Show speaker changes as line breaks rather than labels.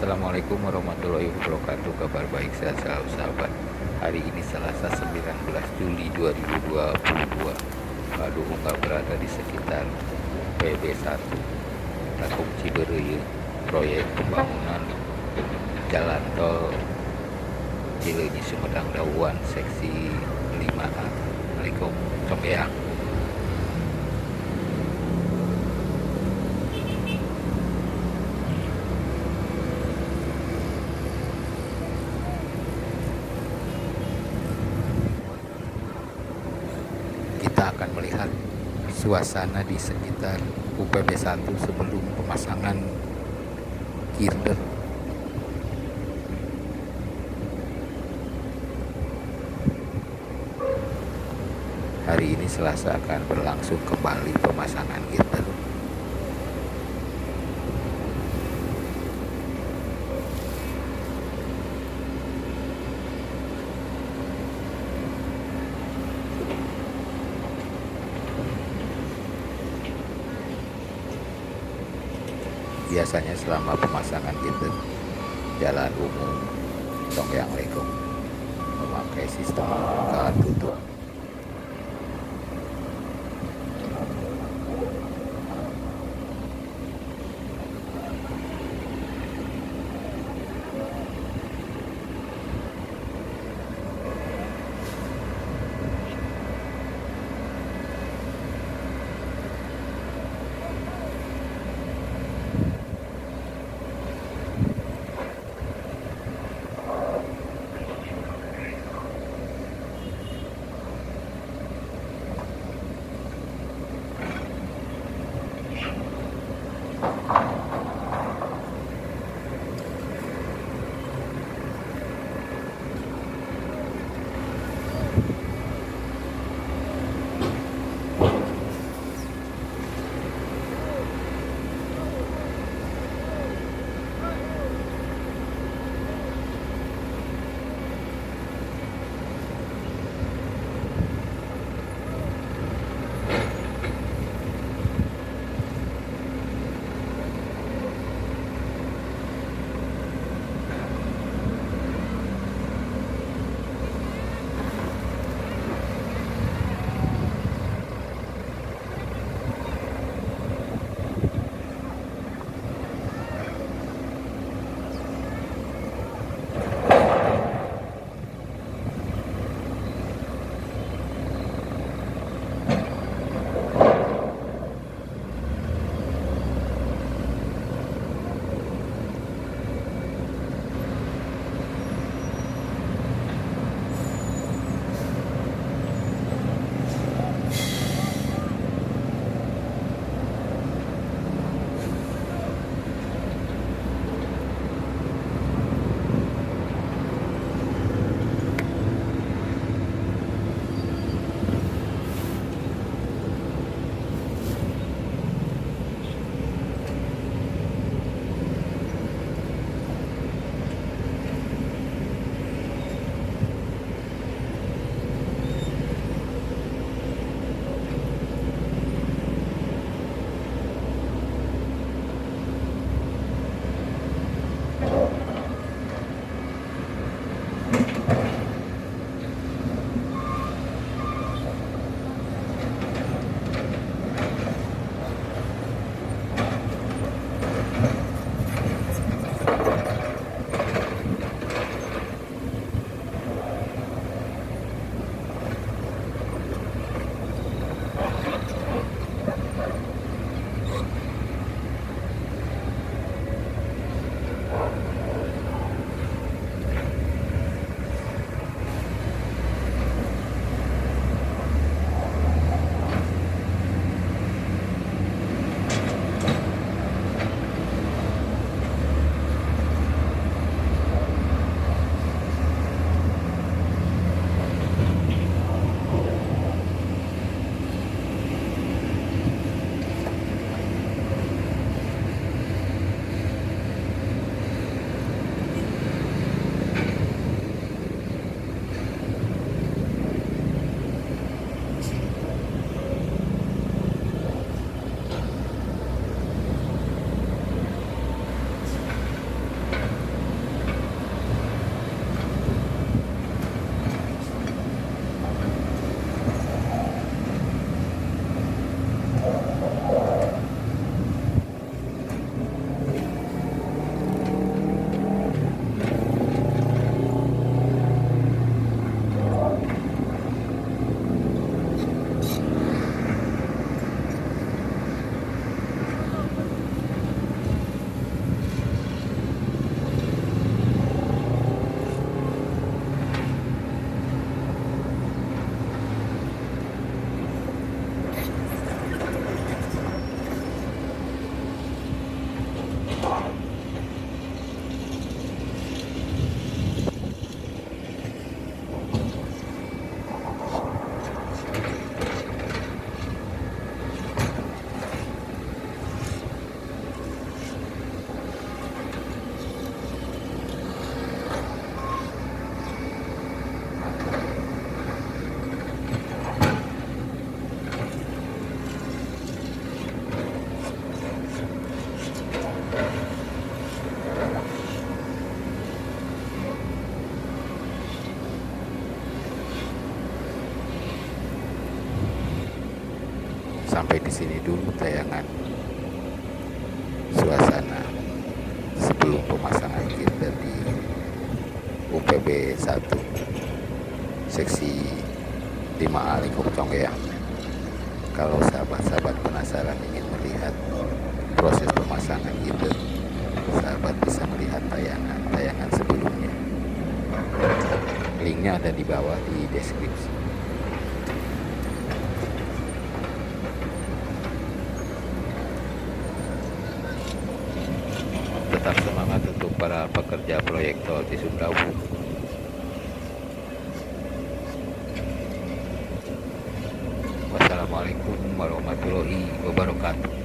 Assalamualaikum warahmatullahi wabarakatuh. Kabar baik, sehat selalu sahabat. Hari ini Selasa 19 Juli 2022. Pak Duhungga berada di sekitar PB1 Takung Cibereu, proyek pembangunan jalan tol Cileunyi Sumedang Dauan seksi 5A. Assalamualaikum, Combeang. Kita akan melihat suasana di sekitar UPB 1 sebelum pemasangan girder. Hari ini Selasa akan berlangsung kembali pemasangan girder. Biasanya selama pemasangan girder, jalan umum Tonggang Legong memakai sistem buka tutup. Sampai di sini dulu tayangan suasana sebelum pemasangan girder di UPB 1 seksi 5A Lingkup Conggeang. Kalau sahabat-sahabat penasaran ingin melihat proses pemasangan girder, sahabat bisa melihat tayangan sebelumnya. Linknya ada di bawah di deskripsi. Tetap semangat untuk para pekerja proyek tol Cisumdawu. Wassalamualaikum warahmatullahi wabarakatuh.